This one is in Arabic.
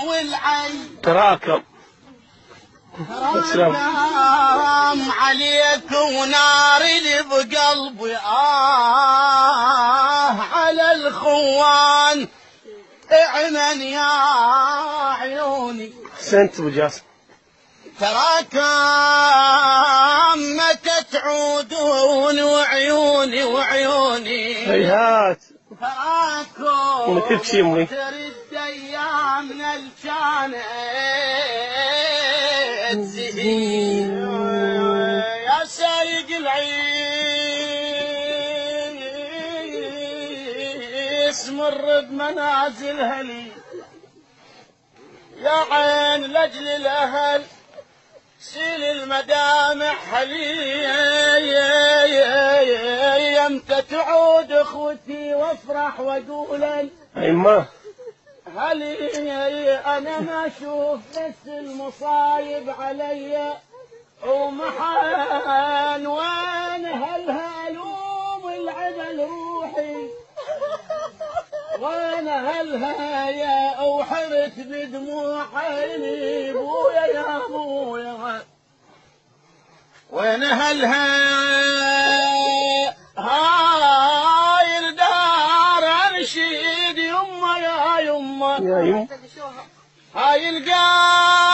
والعين تراكم عليك ونار اللي بقلبي على الخوان اعمن يا عيوني. احسنت ابو جاسم. تراكم متى تعودون وعيوني هيهات تراكم ومتبكي امي ترد ايامنا اللي كانت زين يا سايق العيس مر بمنازل هلي يا عين لاجل الاهل سيل المدامع حلي يمتى تعود اخوتي وافرح واقول ايما هلي انا ما اشوف بس المصايب علي ومحان وين هالهالوم العدل روحي وين هالهايا وحرت بدموع عيني بويا يا بويا وين هاي الدار انشيد يما يا يما يا يم هاي القار